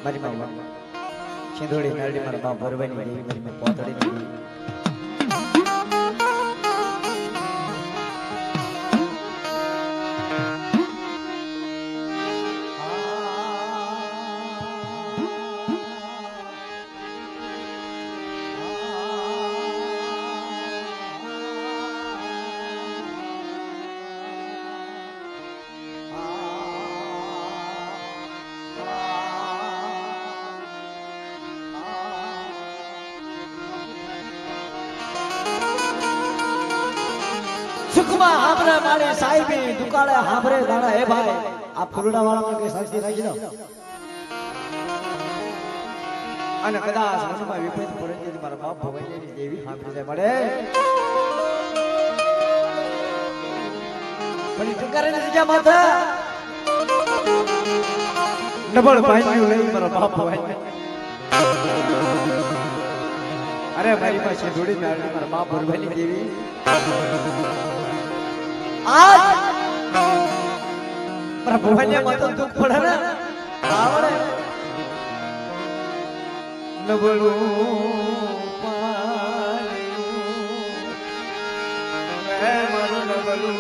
મારી માં સિંધોડી નારડી મારા બાપ ભરવાની દેવી મારી માં પોતડી દેવી સુખમાં હાંભરે મારી સાહેબી દુકાળે હાંભરે દાડા હે ભાઈ આ ફૂલડા વાળામાં કે શાંતિ રાખી દો અને કદાચ મનમાં વિપરીત પડે તો મારા બાપ ભવાઈની દેવી હાંભરી જાય મળે પણ ટુકારે નથી જા માથા ડબલ ભાઈ લઈ મારા બાપ ભવાઈ અરે મારી પાસે જોડી નાડી મારા બાપ ભવાઈની દેવી आज प्रभु ने मत दुख पड़े आवड़े नबळू पाणियू મે મારું નબળું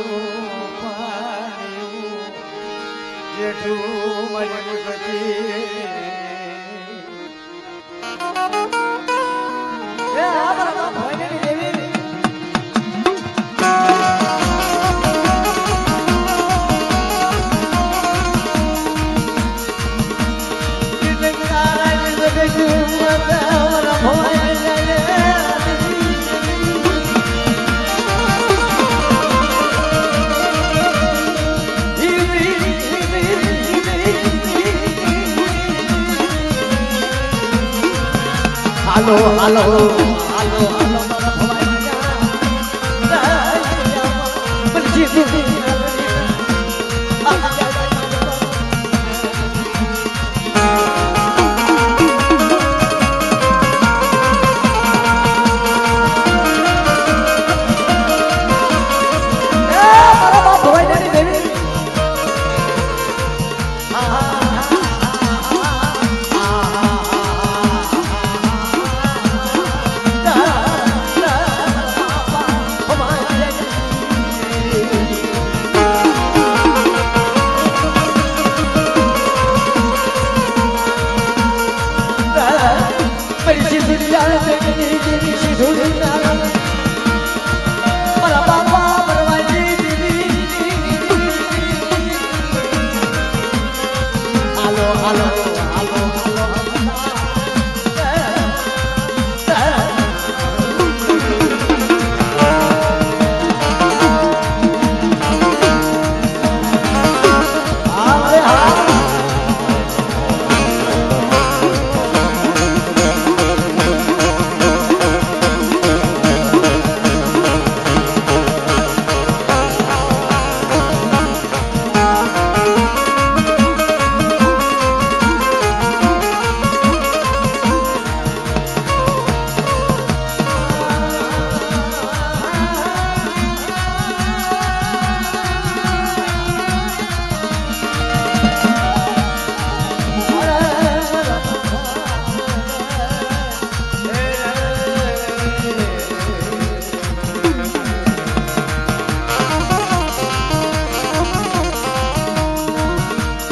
પાણિયુ જેઠું મારી ગતી એ આ ભવાની દેવી હાલો હાલો હાલો હાલો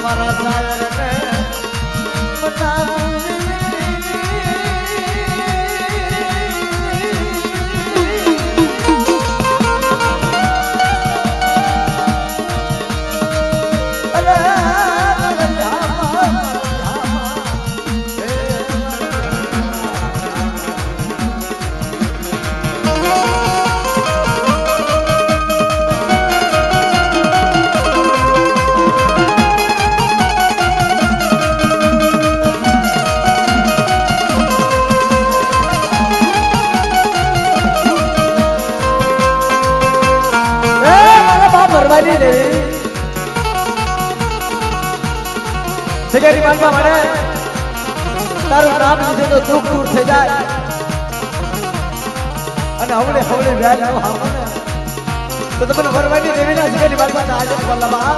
મારા ભવાઈ સગેરી માનવા મળે તારું નામ લીધે તો દુઃખ દૂર થઈ જાય અને હવળે હવળે વ્યાજ નો હામણે તો તમને ભરવાની દેવીના સગેરી માનવા આજે વલ્લભા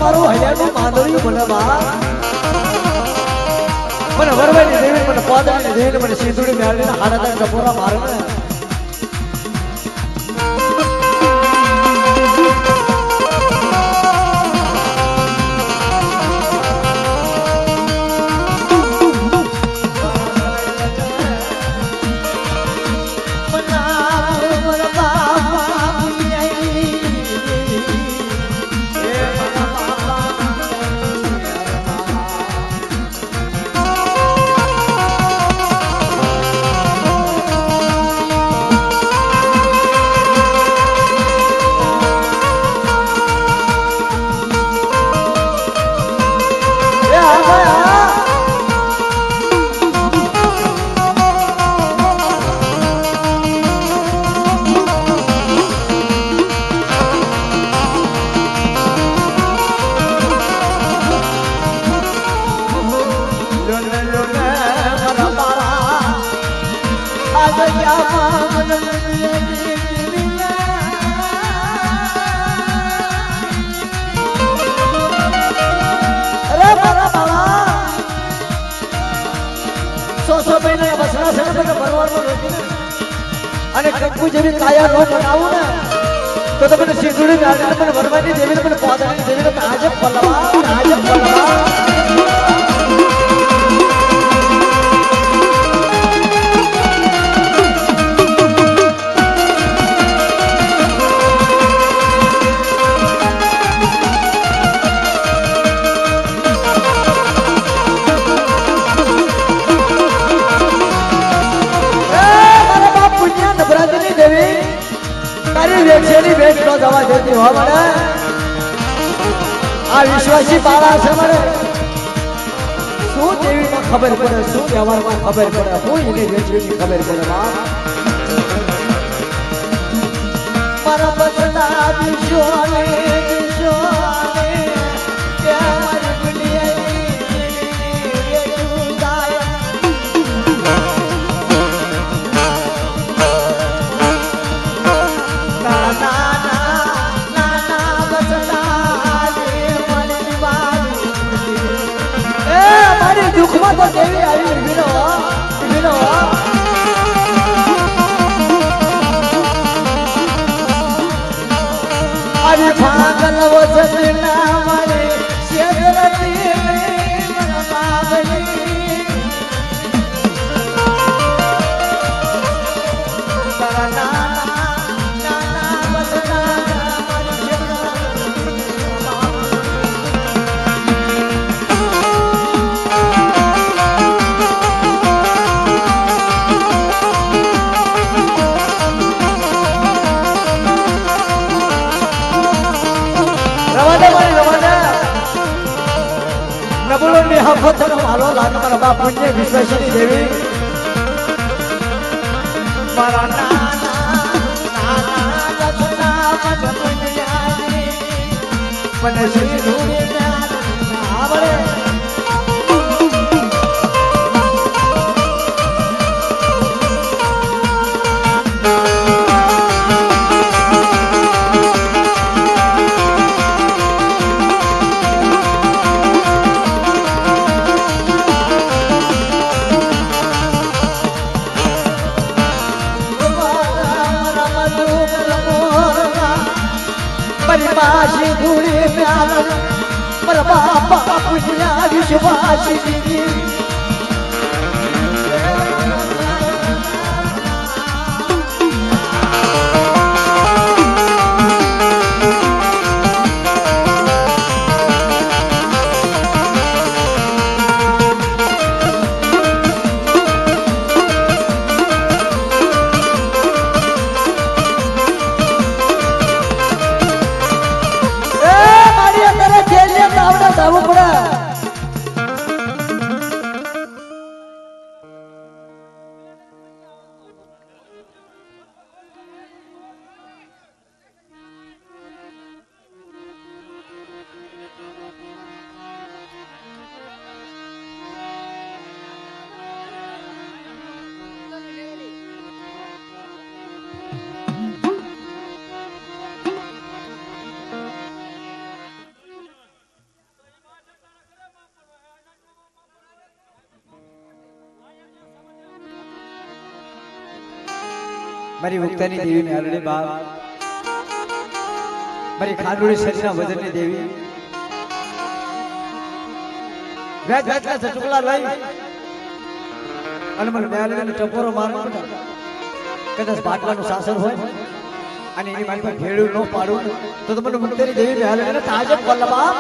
મારું હૈયાનું માંદવ્યું મને બા મને વરવાની દેવી મને પાદળની દેવી મને સિંદુડી મેળવીને હાડા ટપોરા મારે ને અને કંકુ જેવી કાયા નો બનાવું ને તો તમને સિંદુડી ગાડીને મને વરવાની દેવીને મને પાદળની દેવીને આજે પલવા વિશ્વાસી બાળા છે મને શું દેવીમાં ખબર પડે શું વ્યવહારમાં ખબર પડે હું એને વેચવીની ખબર પડે મારા બચના દિશોને ના સુખમાં તો દેવી આવી વિનો વિનો આવી ભાગલ વસના મારે શેદરતી મનમાવલી તારા નાના વસના બોલો ને હફતનો મારો લાગ મારા બાપ પુણ્ય વિશ્વાસની દેવી મારા નાના દસના મન પુણ્યાની મને શ્રી ધૂળી ના આવડે परिभाषी धूड़ी प्यार पर बापा पुण्या विश्वासी જવું પડે મારી મુક્તાની દેવી મેલડી બાપ મારી ખાંડોળી શરીરના વજનની દેવી વેચ વેચના ચટુકલા લઈ અને મને મેલડીને ટપોરો મારવાનો કદાચ બાટલાનું શાસન હોય અને એની મારી પર ભેળું ન પાડું તો મને મુક્તાની દેવી મેલડીને તાજબ વલ્લભા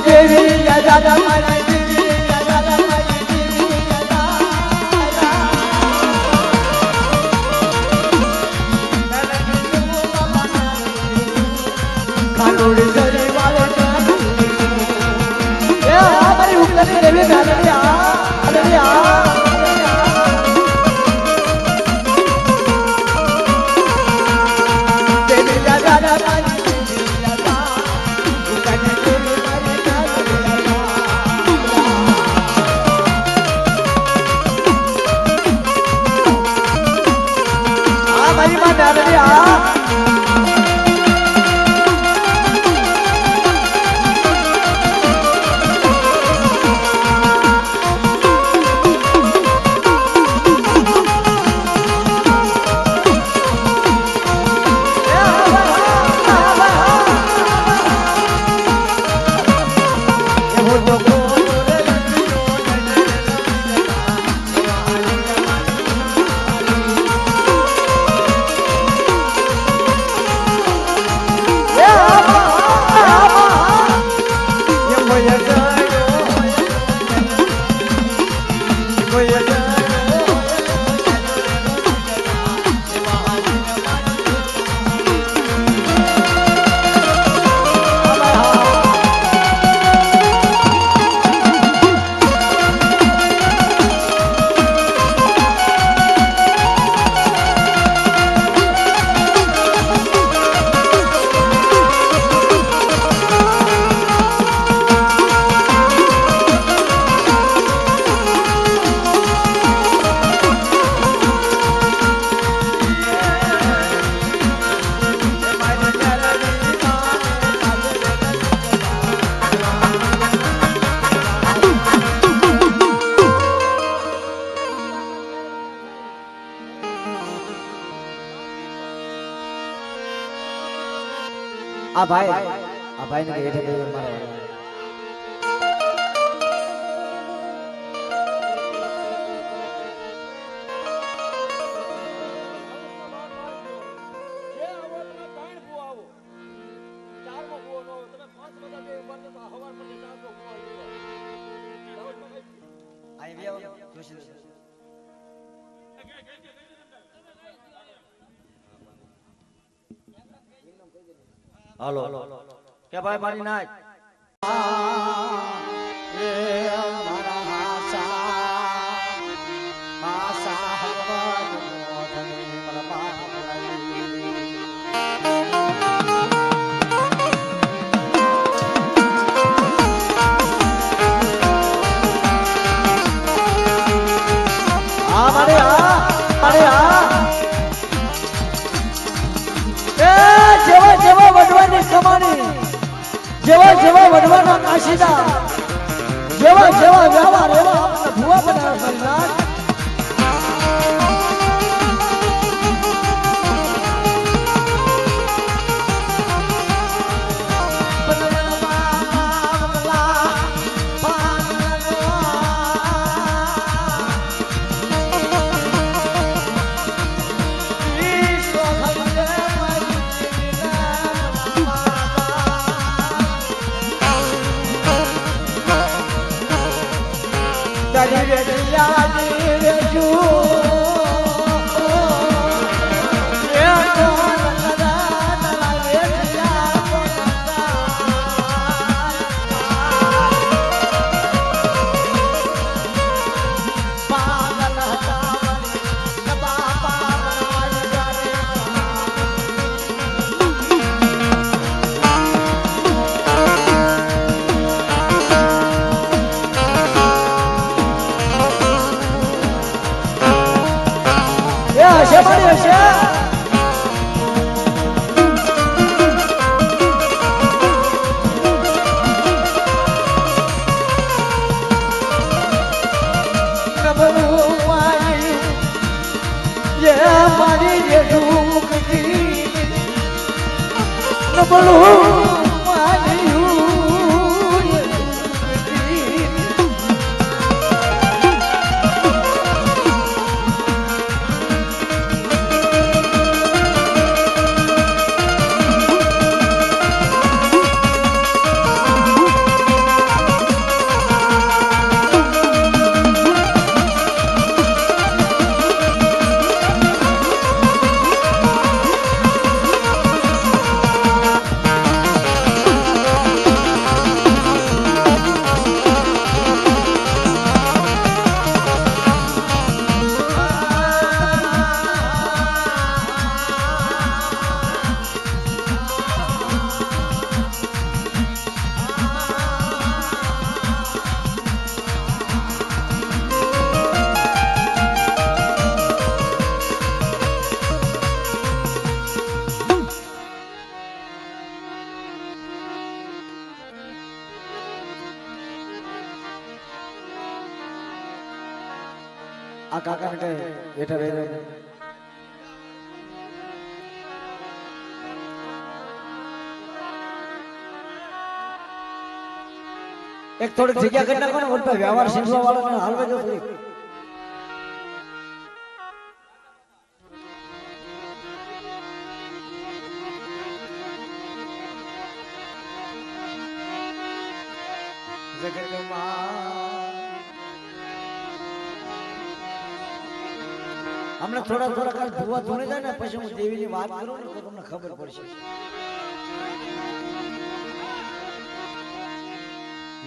દેવી દાદા મારી દેવી દાદા મારી દેવી દાદા ખાંડોળી જરી વાળે એ આ મારી ઉકલાની દેવી દાદા આ દેવી દાદા મારી આ ભાઈ ને હેઠે બેસી મારા હાલો કે ભાઈ મારી નાચ એ મારા આશા હવા મોઢની મરબા મારે જેવા વડવાની કમાણી જેવા વડવાના કાશીદા જેવા વ્યવહાર એવા આપણે ભૂવા બનાવ્યા આ કાકાને કહે બેઠા રહી એક થોડીક જગ્યા કરી નાખો ને મોટા વ્યવહાર શીખવા વાળાને હાલવા જો થોડીક હમણાં થોડા કાળ ભૂવા ધોને જાય ને પછી હું દેવીની વાત કરું ને તો તમને ખબર પડશે.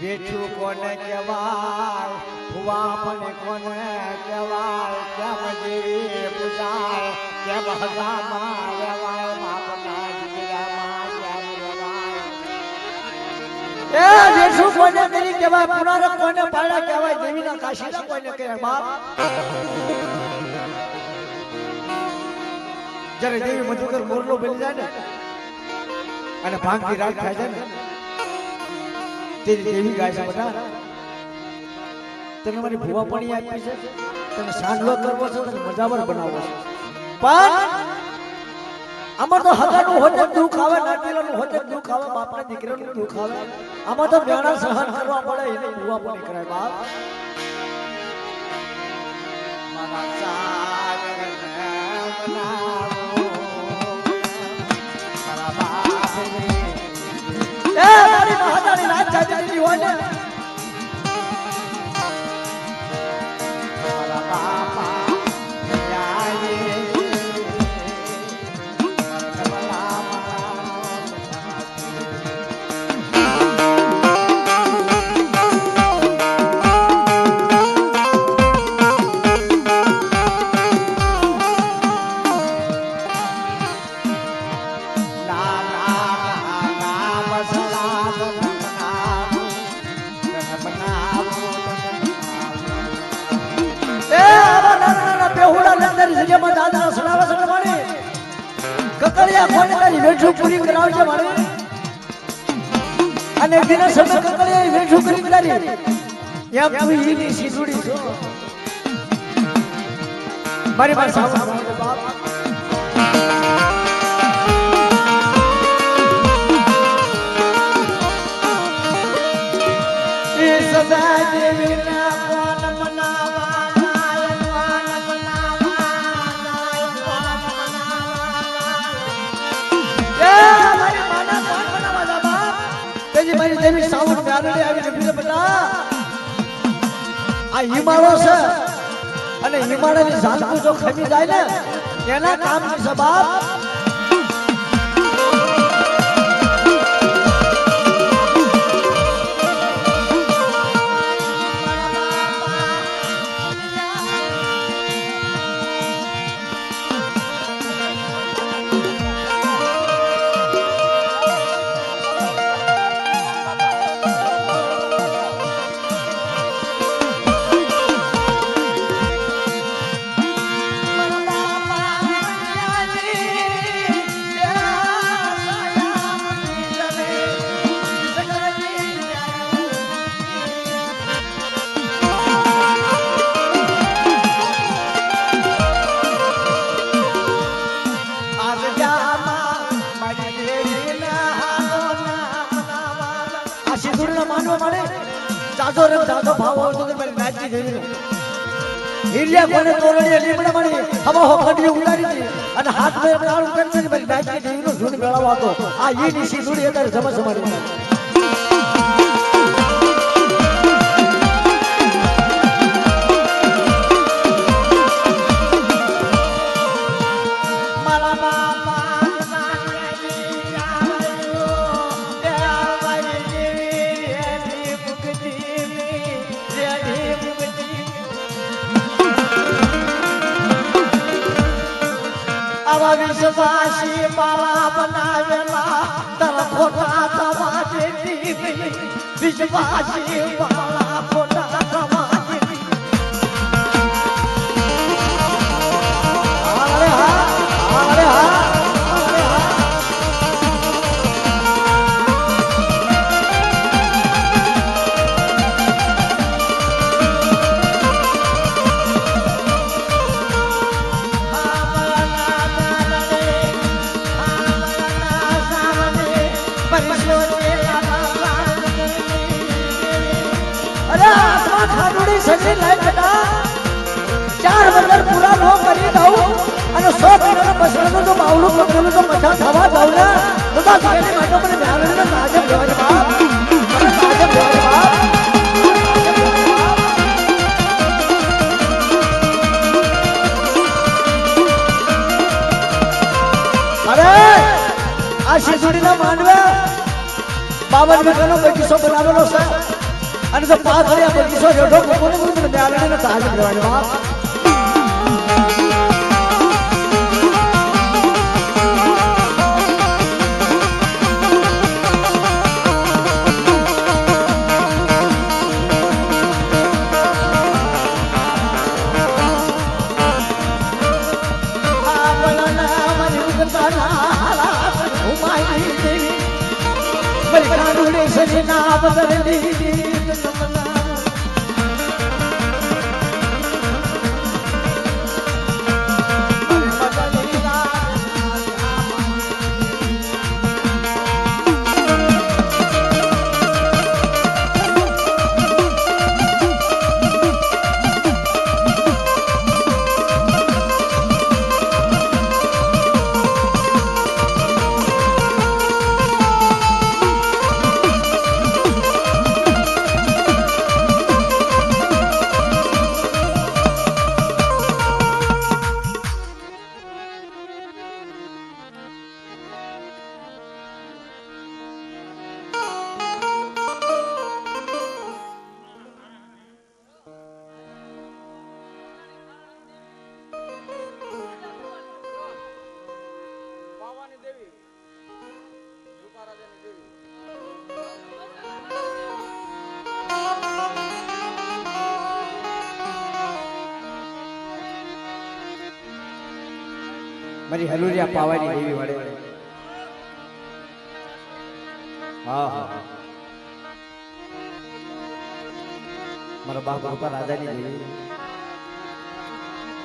વેઠું કોને કહેવાય, ભૂવા પણ કોને કહેવાય, કેમ દેવી પૂજાય, કેમ હગામાં રહેવાય, બાપના દીકરામાં કેમ રહેવાય. એ વેઠું કોને કરી કહેવાય, પુરાણ કોને પાડા કહેવાય, દેવીના કાશીના કોને કહેવાય બાપ. જ્યારે દેવી મધુકર મોરલો બની જાય ને અને ભાંગથી રાત થાય છે ને તેરી દેવી ગાય છે બેટા, તને મારી ભૂવા પાણી આપી છે, તને સાંડલો કરવો છે, તને મજાવર બનાવવો છે, પણ આમાં તો હગાનું હોતે દુઃખ આવે, નાટીલાનું હોતે દુઃખ આવે, બાપના દીકરાનું દુઃખ આવે. આમાં તો બેણા સહન કરવા પડે, એને ભૂવા પણ કરાય બાપ. મારા સાગરને બનાવો, મારા બાપને. એ મારી મહાદાની રાત જાગેલી હોય ને, મારા બાપા પૂરી કરાવજે મારે. અને દિના સમય કકડિયા વેઠું કરી તારી એમ તું ઈની સીધુડી છો મારી પાસે આવો બાપ. એ સદા દેવીના કોન મનાવા મારી દેવી સાવર પ્યારડી આવીને બીજે બતા આ હિમાળો છે અને હિમાળાની ઝાલકું જો ખમી જાય ને એના કામની સબાબ જાતો ભાવ આવતો તો મારી નાચી જઈ હિરિયા કોને તોરડીએ લીમડા મળી હવા હો કડી ઉડાડી હતી અને હાથ મે કાળું કરશે ને મારી નાચી જઈ નો ઝૂંડ મેળાવો હતો. આ ઈ નીસી દુડી અત્યારે સમજ મારી વિશ્વાસી મારા બનાવેલા તારા ખોટા થવા દેતી નહીં. વિશ્વાસી મારા ખોટા થવા દેતી. અરે હા અરે હા અરે હા. સજી લઈ બેટા 4 વગર પૂરા નો કરી દઉં અને 100 કિલોનો બસરાનો જો બાવડું પકડેલું તો મઠા થવા દઉં ને તો તારી માટે મને ધ્યાન તાજબ લેવાય બાપ. મને તાજબ લેવાય બાપ. અરે આ શીસુડીના માંડવે 52 વીઘાનો બગીચો બનાવેલો છે અને તો પાથળિયા બગીચો જોડો કોને મને મ્યાલને તાજબ લેવાનો બાપ. મારી હલુરિયા પાવાની દેવી વડે હા હા મારા બાપ રૂપા રાજાની દેવી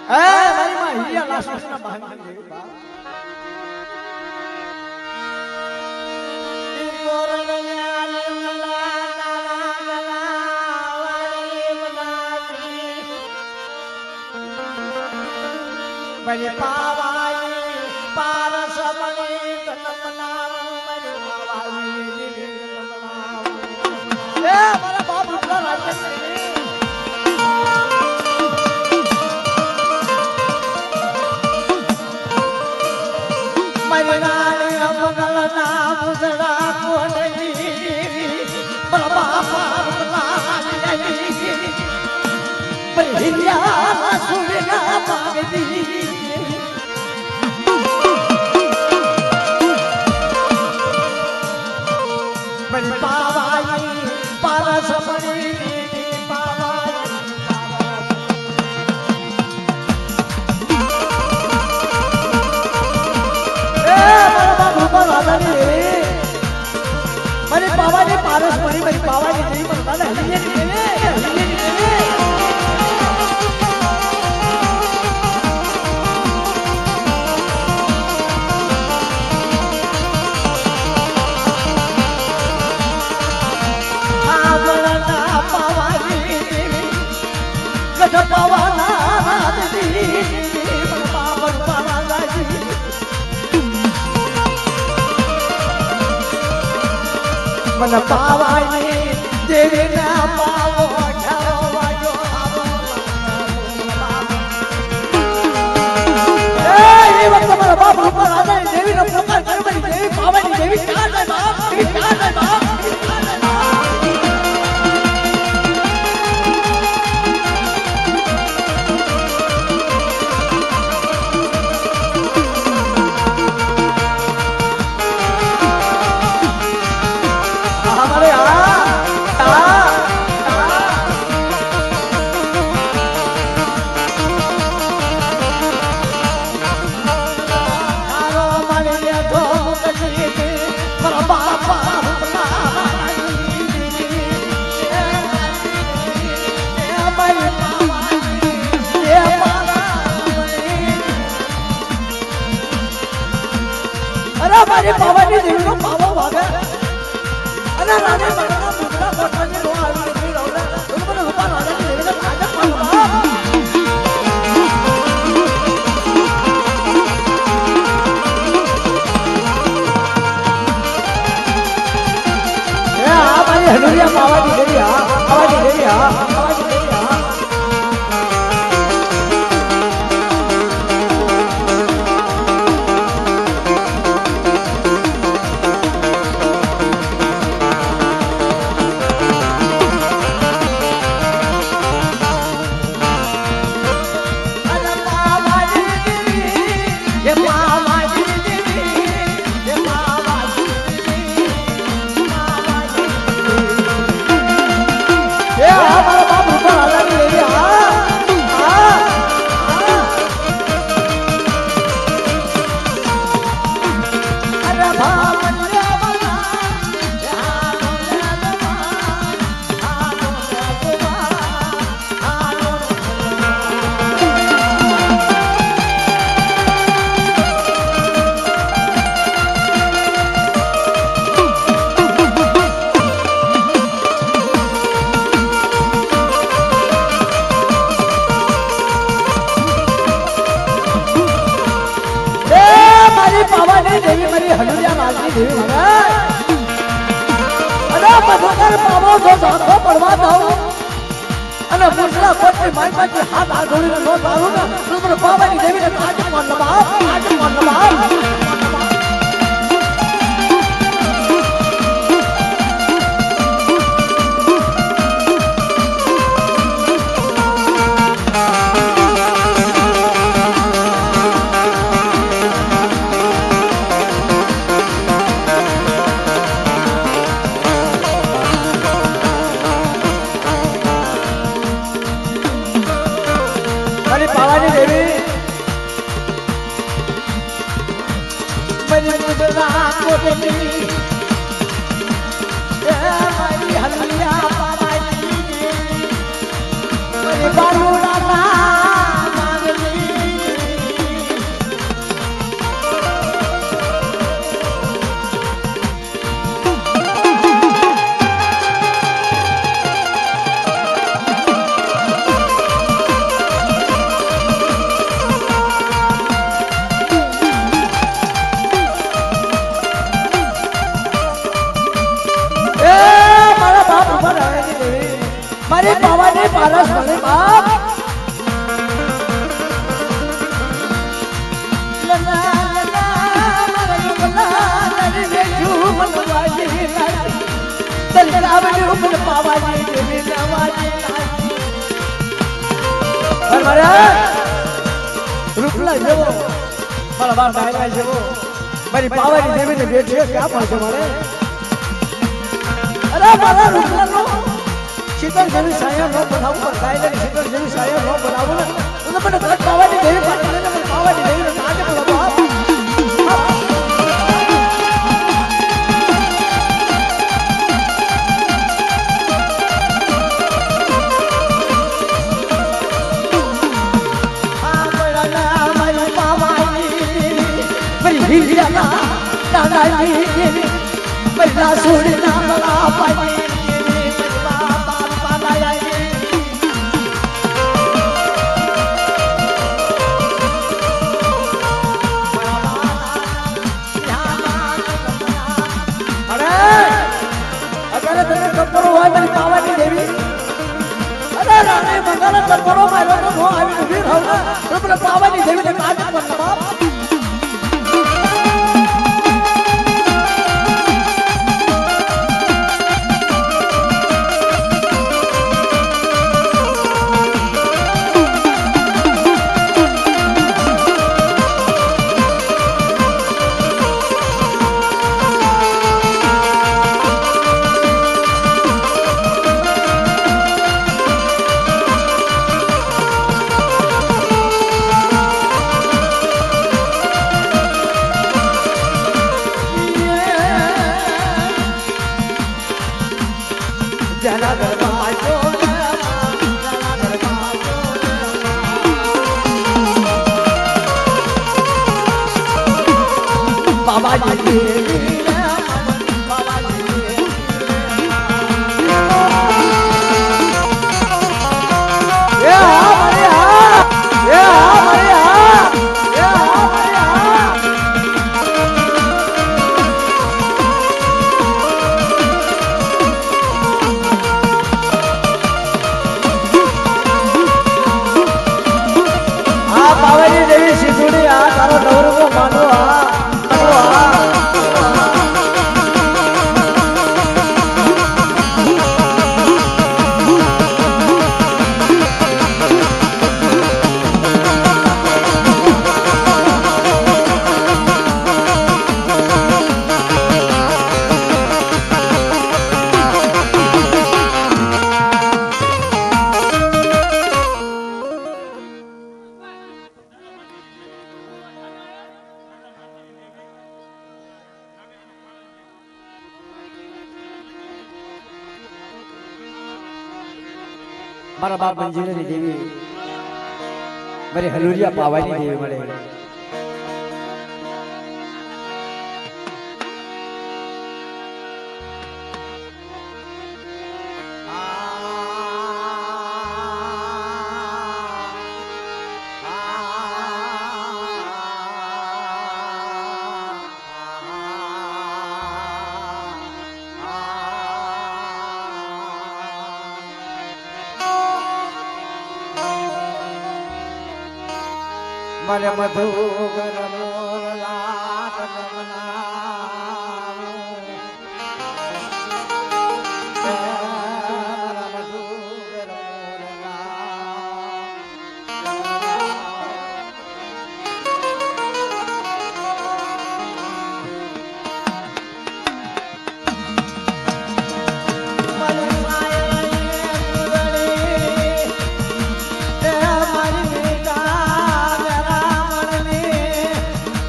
મારી માં હિરિયા લાસુના બહાની દેવી બા બને પાવાઈ પારસ બને તનમનાવ બને પાવાઈ તનમનાવ એ મારા બાપ રૂપા રાજાની મરનાને અમગલ નામ સડા કોડલી બાબા પારલાલી બહિયા સુરના માગદી બન પાવાઈ પારસ બની પાવાઈ મને પાવાની પારસ મરી મરી પાવાની જેવી મને દાદા હલીએ પાવાની ગઢ પાવાના પાવન પાવાજી मन पावाई देवी ना पावो ठावायो ए वक्त मारा बाप रूपा राजा देवी नो प्रकार करवानी देवी पावानी देवी चार है बाप देवी चार है बाप મારી પાવાની દેવીનો પાવો વાગે અને રાને બગડા બુગડા પોતાની રો આવી રહી રોડા તો મને રૂપા રાજાની દેવીનો તાજા પાવો એ આ મારી હનુરિયા પાવાની દેવી આ પાવાની દેવી આ પાવાની દેવી આ દેવી મારી હનુરિયા રાજની દેવી મને અને બધોકર પાવો જો જાતો પડવા દઉં અને મુસલા કોટની મારી પાસે હાથ આડોડીને નો તારું ને તો મને પાવાની દેવીને આજે કોણ લબાવ આજે કોણ લબાવ માગલી એ મારી હલિયા પાવાની મારી બાલુડા માગલી મારી પાવાની પારસ મને બાપ લલા લલા મારા લલા નરી બેઠું મનવાજી તલ રાવણી ઉપર પાવાની દેવી નવાજી મારા રૂપલા જેવો મારા બાપ ડાયલા જેવો મારી પાવાની દેવીને બેઠી ક્યાં પડશે મારે અરે મારા રૂપલાનો શીતળ જેવી સાયા નો બનાવું પર કાયદે શીતળ જેવી સાયા નો બનાવું ને તો મને ઘર પાવાની દેવી પાટીને મને પાવાની દેવીને કાજે બોલાવો આ બળના મારી પાવાની મારી હિલિયા નાનાની મારી સોડી ના બળા પાવાની પાવાની દેવી અરે રાણી મંગળ તરફરો મારો તો નો આવી ઉભી રહો ને તો પાવાની દેવી ને કાજ પર બાપ મારા બાપ મંજીરાની દેવી મારી હલુરિયા પાવાની દેવી મળે મને મધુ ગરમોર લાટ નમનાવો મધુ ગરમોર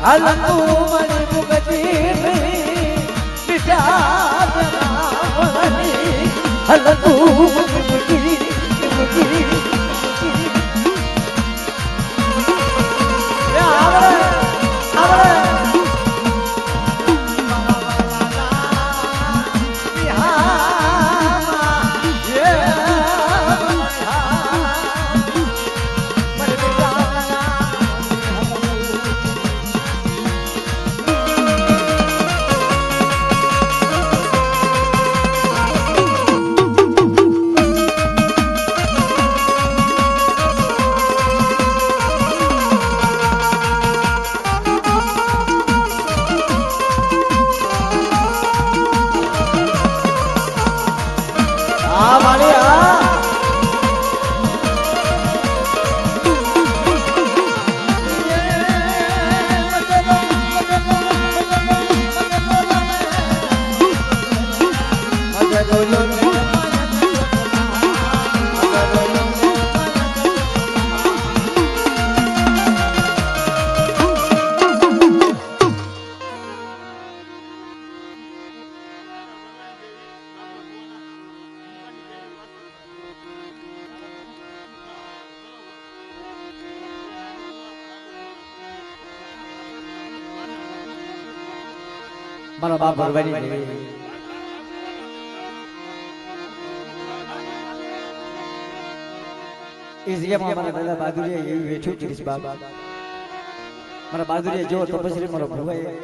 હલકુ મણી મુગતી મારો બાપ ભરવાની દેવી એ જગ્યામાં મારા દાદા બહાદુરીએ એવી વેઠ્યું કરીશ બાપ મારા બહાદુરીએ જો તો પછી મારો ભરવાઈ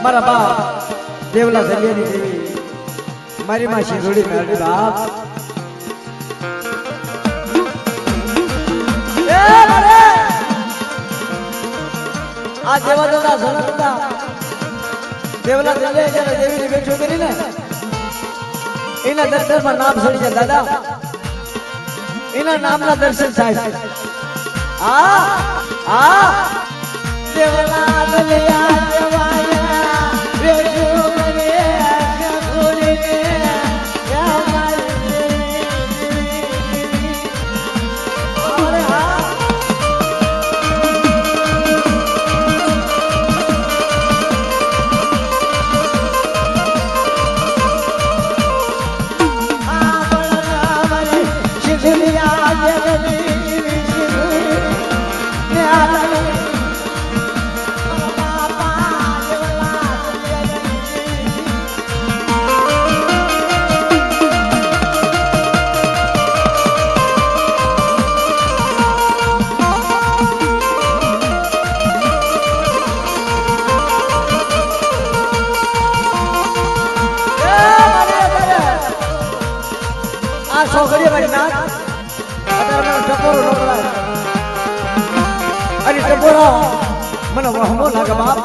મારા બા દેવલા દરિયાની દેવી મારી માં શિરોડી મેળવી બાપ આ દેવા દેવડા સનકતા દેવલા દેવે જ્યારે દેવીની બેઠો કરીને એના દર્શનમાં નામ સડી જાય દાદા એના નામના દર્શન થાય આ દેવલા દલિયા દેવાયા બેઠો કરે ખોલીને યા મારી અરે હા છોકરીઓ મારી નાક અત્યારે મને ટપોરો નોકરા અને ટપોરો મને વહમો લાગે બાપ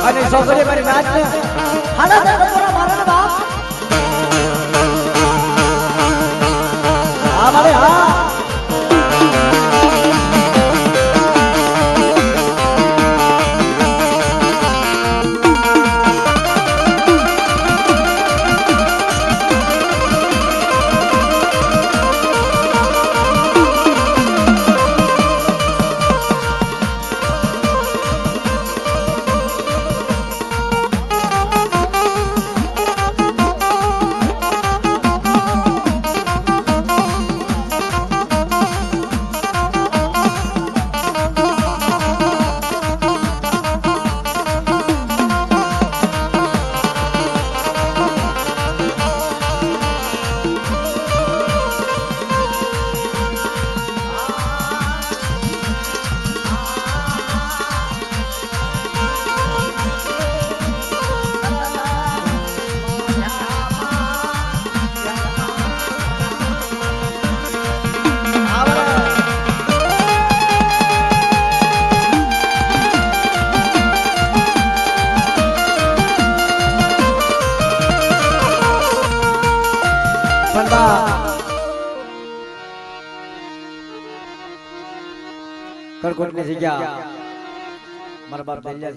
અને છોકરીઓ મારી નાક ને હાલા ટપોરો મારે ને બાપ હા મારે હા કરકોટ ની જગ્યા મારા બાપ દલિયા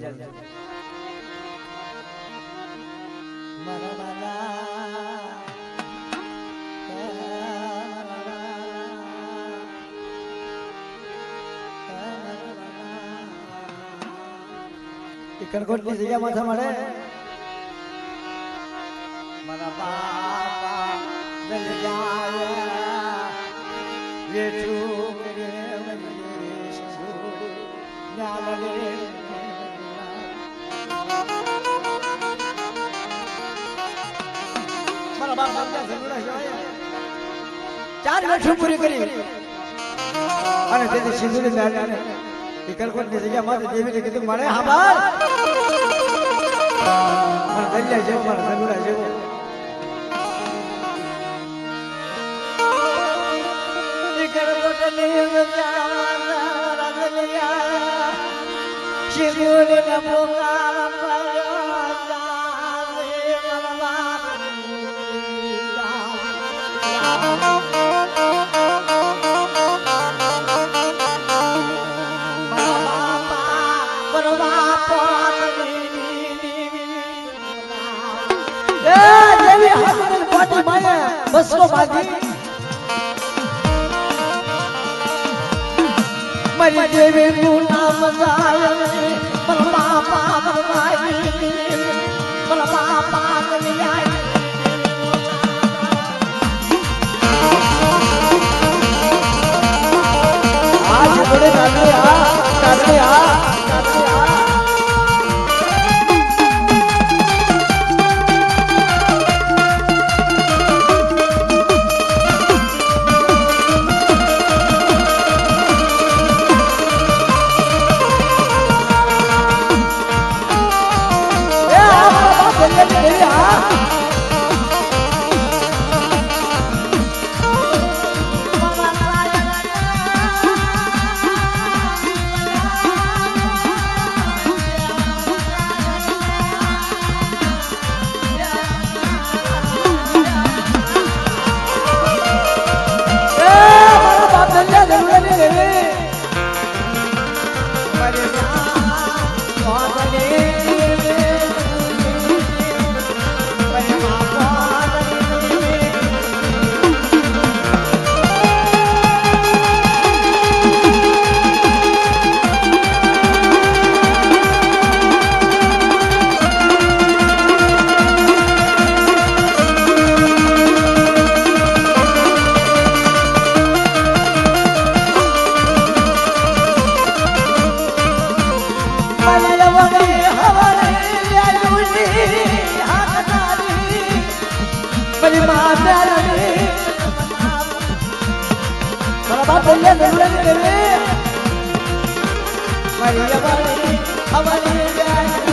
છે કરકોટ ની જગ્યા માથા મળે મારા બાપ દલિયા વેઠું ચાર વર્ષ પૂરી કરી અને તેથી સિંધુની મેળવીને એ કરકોટની જગ્યામાં દેવીને કીધું મને હાબાર મને દલિયા જેવો મારા ધનુડા જેવો સિંધુની બસો બાંધી મારી દેવી નું નામ જાય મારા બાપા મારા બાપા આજ જોડે કાગડે આ Yeah. બાપ બોલે નંદુલા ની દેવી મારી યવાળી હવાલી જાય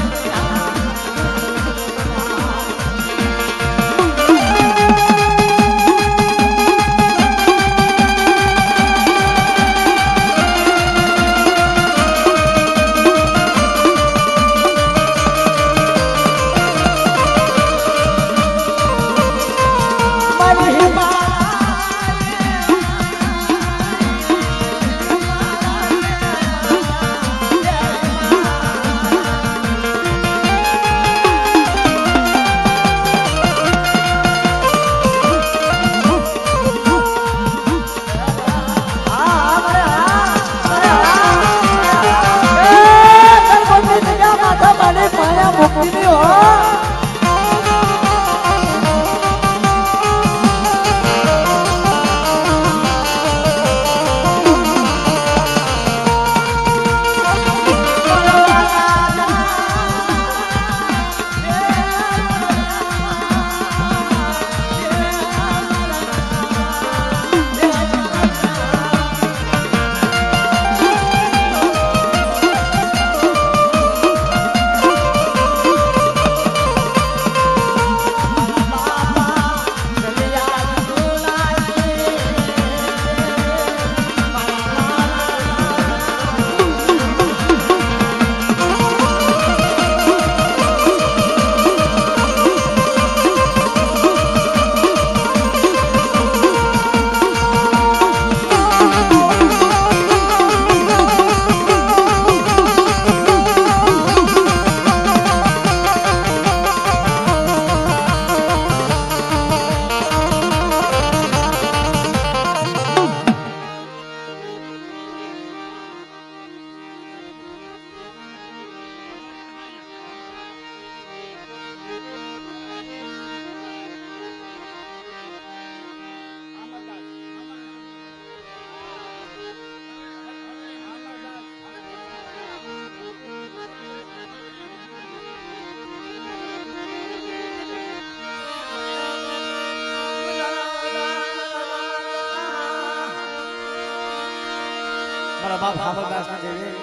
મારા બાપ હામલદાસ ના દેવી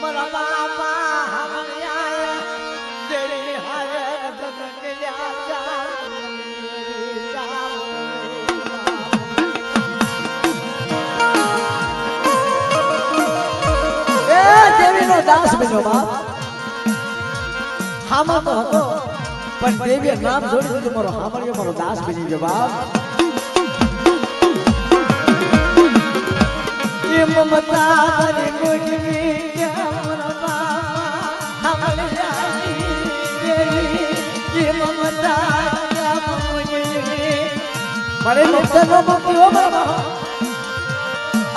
મારા બાપા હામલિયા દેવી હાયર જગલ્યા દેવીનો દાસ બન્યો બાપ હામલ તો હતો પણ દેવીએ નામ જોડી દીધું મારો હામલિયો મારો દાસ બની ગયો બાપ એ મમતા તારી ગોજવી મારા બાપા હામલિયા દેવી એ મમતા ગોજવી મારે નક્ષનો મૂક્યો મારા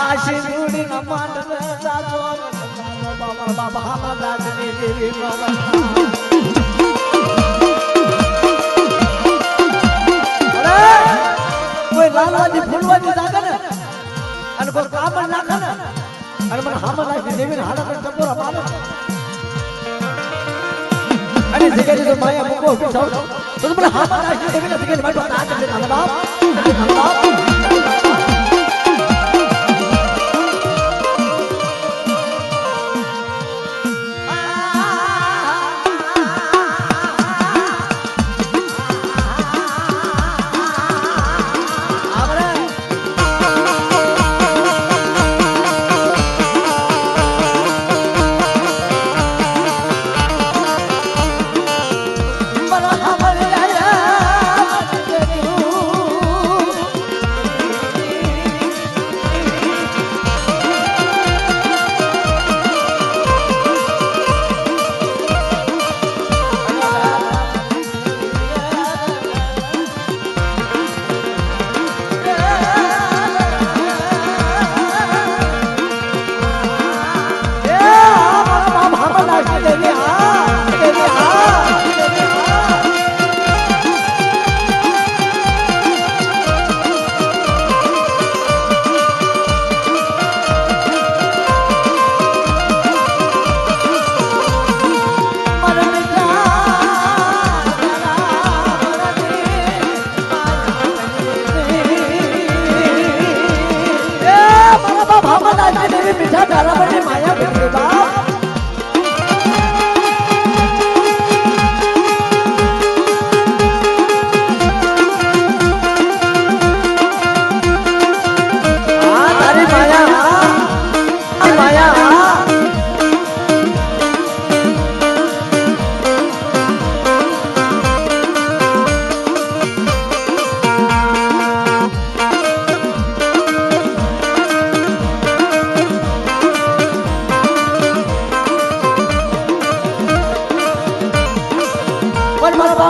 આશી મૂડી ન માંડ સાજો મારા બાપા હામલદાસ ની દેવી કોઈ લાલવાજી ફૂલવાજી જાગે ને અને કોઈ કામ નાખે ને અને મને હામલદાસ ની દેવી હાલત ટપોરા મારે અને જગ્યાએ જો માયા મૂકો પીછો તો મને હામલદાસ ની દેવી ને જગ્યાએ મારો તાજ દે હામલદાસ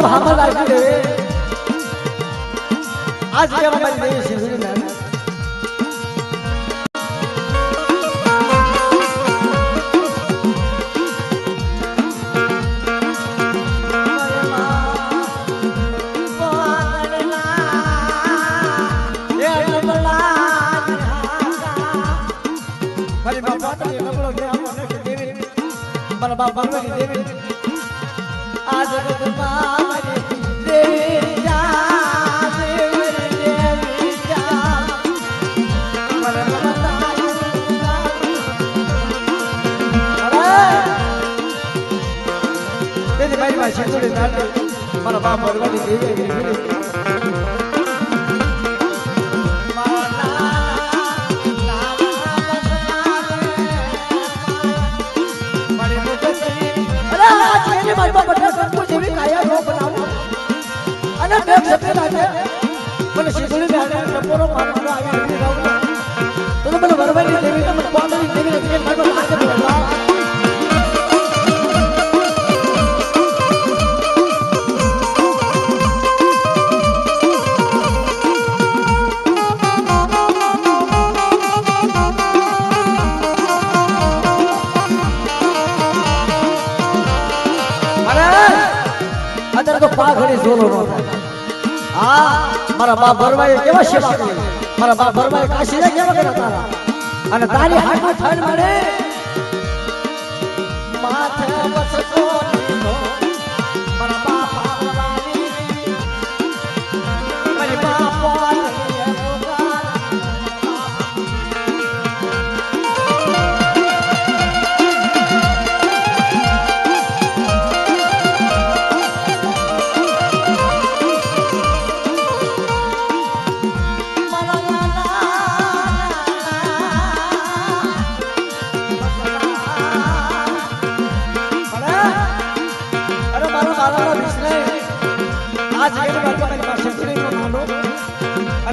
બાપ હામા લાગી દે આજ કે અમારી દેવી સિંધુની નામ बाबा बाबा देवी आज बाबा देवी जा देवी जा मला बता अरे ते मारी भाषा थोडी चालते मला बाबा बाबा देवी મારા બટા સંતો જેવી કાયા નો બનાવો અને બે શબ્દ લાગે મને શીખુલી બેને ટપોરો મારવાનો આવી રહું તો મને વરવાની દેવી મને પાણી દેવી ને મારો લાગે બોલવા તો પાઘડી જોલો નો થાય હા મારા બાપ ભરવાએ કેવા સેવા કરી મારા બાપ ભરવાએ કાશીને કેવા કર્યા તારા અને તારી હાથમાં થડ મળે માથે વસકો લીધો મારા બાપ ભરવાની મારી બાપ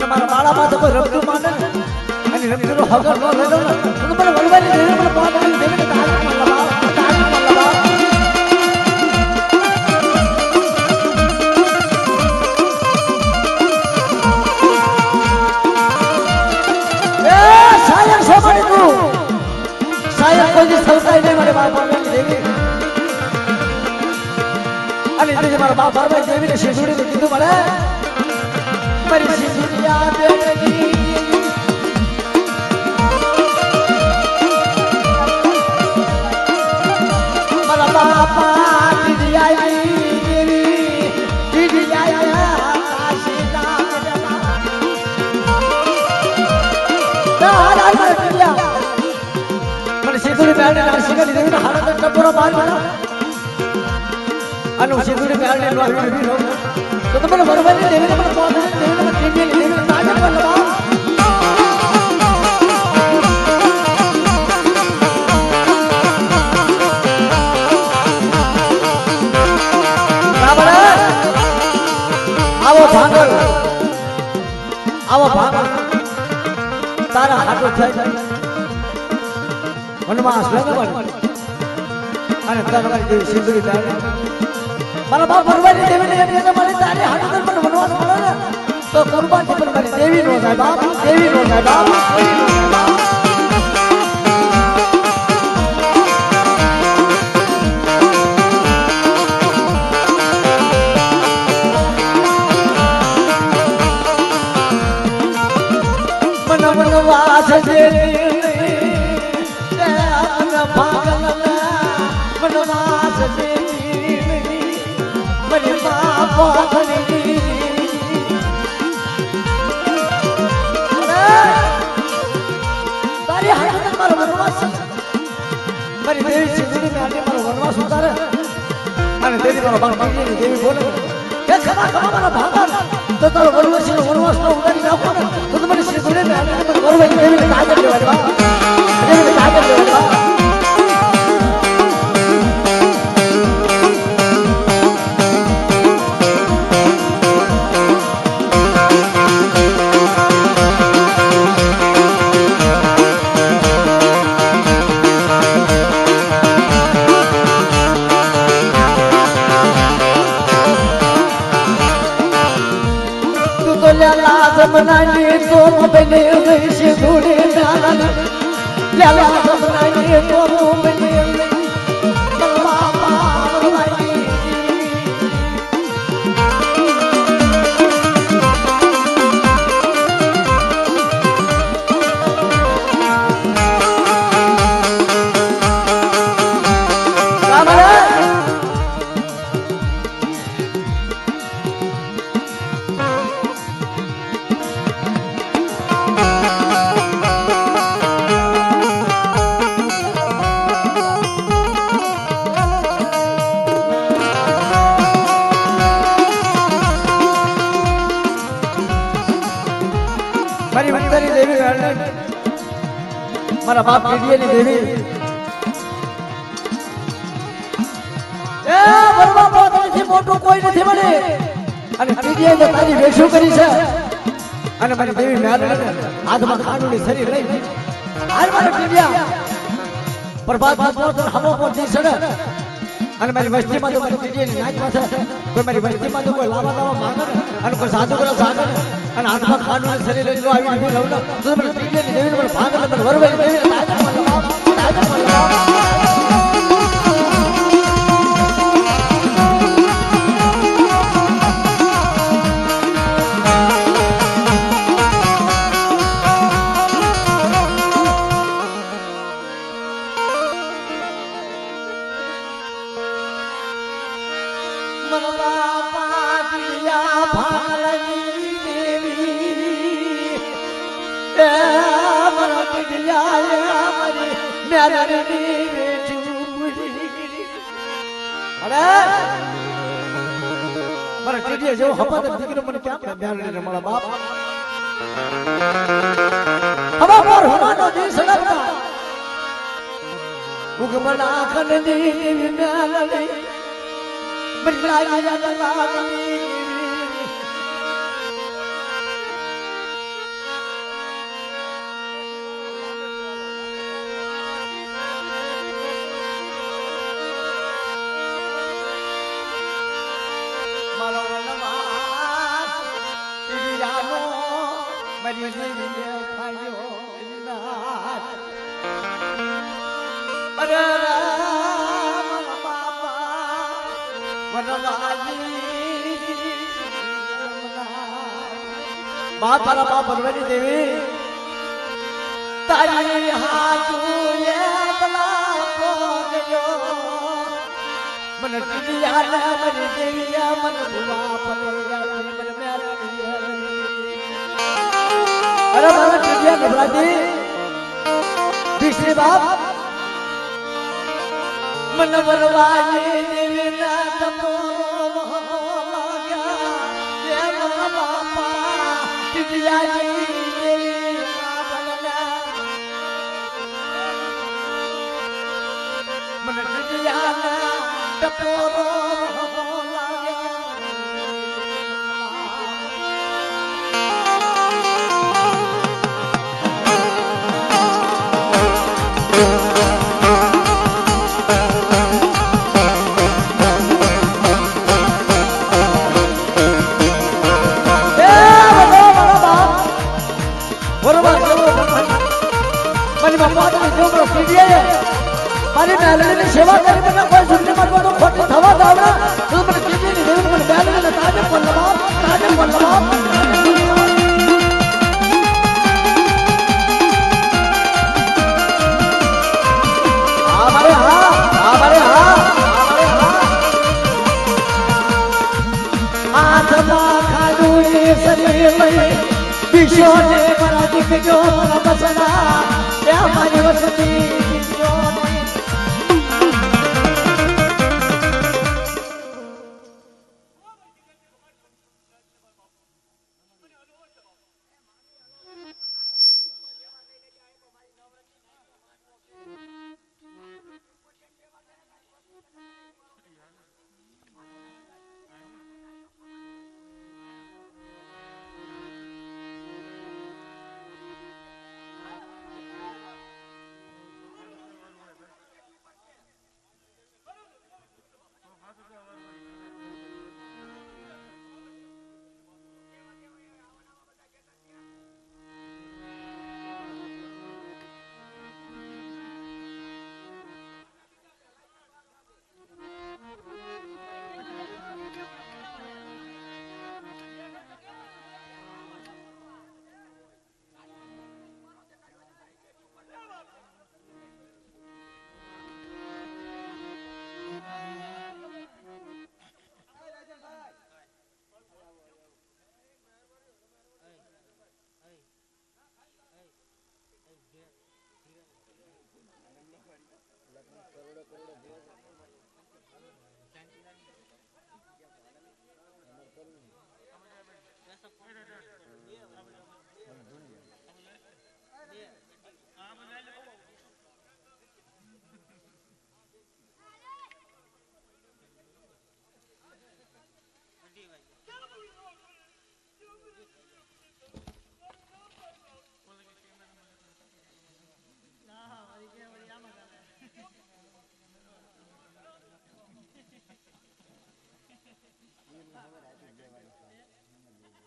મારા બાળામાં તો કોઈ રમતું માને અને રમતું હગર નો લેલો તો મને વળવાની દેવી મને પાવાની દેવી તાળી લગાવ એ સાયર સોમાડી તું સાયર કોઈ સૌતાઈ નહીં મારે પાવાની દેવી અને તે મારા બાપ ભરવાઈ દેવીને શીશુડીને કીધું મળે મારી સિંધુરિયા બેટી મારા બાપા દીદી આવી દેવી દીદી આયા કાશીના દાદા મારિયા મને સિંધુરી બેટી નાસિકા દેવીના હાથ ટપોરો મારવાનો અનુ સિંધુરી બેટી નો આવી નો તો મને વરવાની દેવી મને પાવાની દેવી મને ટીવી દેવી તાજા પર લગાવ આવો ભાગલ તારા હાથો થઈ વનવાસ લગવન અને તારી દેવી સિંધુરી બેટી મારા બાપ ભરવાની દેવીને એમ કે મારી તારી હાથો પર વનવાસ મળે ને તો કુરબાની પર મારી દેવી નો જાય બાપ દેવી નો જાય બાપ વનવાસ દેવી તે અન ભાગલ વનવાસ દેવી મારી બાપ ભરવાની તારી હાથે મારો વનવાસ મારી દેવી સિંધુરી બેટી મારો વનવાસ ઉતારે અને દેવી મારો બાપ દેવી બોલે કે ખમા ખમા મારા ભાગલ તો તારો વનવાસ નો ઉતારી નાખો તો તમારી સિંધુરી બેટી મને વરવાની દેવીને કાજર લેવાની બાપ દેવીને કાજર લેવાની બાપ લાલા સસરાએ તો મને બલવા પાવરાઈ મારી વંદરી દેવી મારા બાપ પીડીએની દેવી એ બરબા પોતાથી મોટું કોઈ નથી મળે અને પીડીએ તો તારી વેશું કરી છે અને મારી દેવી મેલને હાથમાં ખાંડુની શરીર લઈ હાલ મારા પીડિયા પ્રભાત ભાત હમો પહોંચી છે અને મારી વસ્તીમાં તો મારી પીડીએની નાચ પાસે કોઈ મારી વસ્તીમાં તો કોઈ લાવા માંગે અને કોઈ સાધુ કરો સાધુ અને હાથમાં ખાંડુની શરીર લઈ આવી આવી રહું તો મને પીડીએની દેવીને મને ભાગ મને વરવાઈ દેવીને તાજા મારા ટીડીએ જેવો હપા દીકરો મને ક્યાં બ્યાર ને મારા બાપ હવા પર હવાનો દી સડકતા ઉગમના આખન દી મ્યાલની બદલાયા જલાની बाप तारा बाप भगवती देवी तारी हाथू ये बला पोगयो मन टिडिया न मन देविया मन बुआ पलेगा मन मेरा अरे मारा टिडिया घबराती दूसरे बाप मन बरवाए देवी ना तपो મારી મેલડીની સેવા કરી મને કોઈ સુખની મત તો ખોટી થવા દાવડા તો મને કીધીની દેવી મને મેલડીને તાજે પલ્લવા હાથમાં ખાડું શરીર લઈ વિશ્વને મારા દીકરો મારા બસના ત્યાં મારી વસતી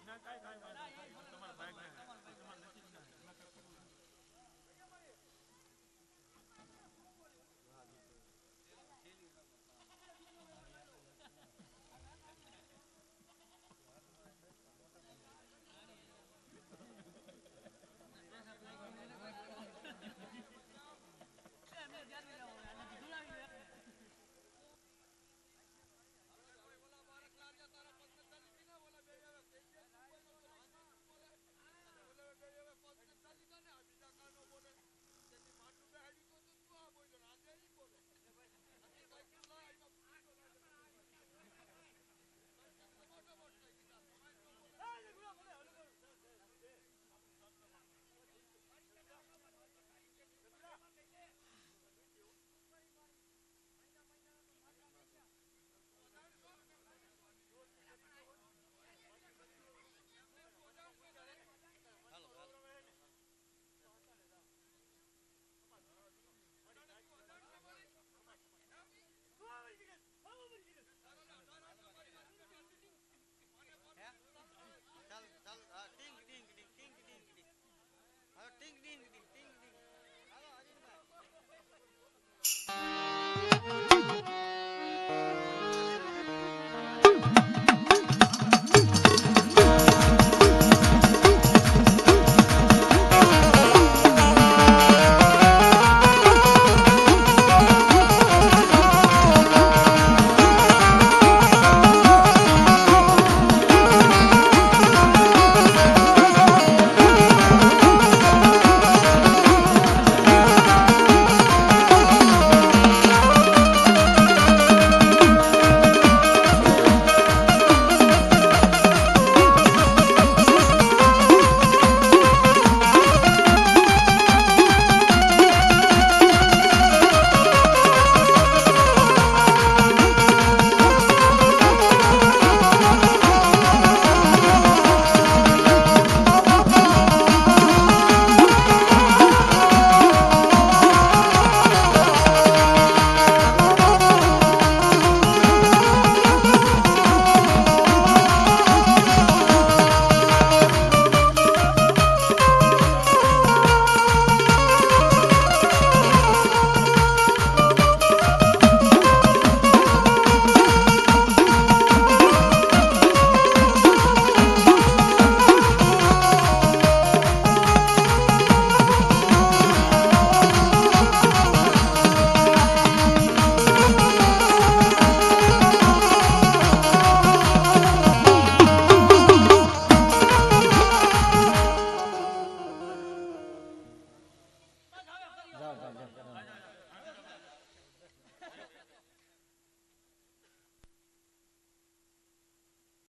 ના કાંઈ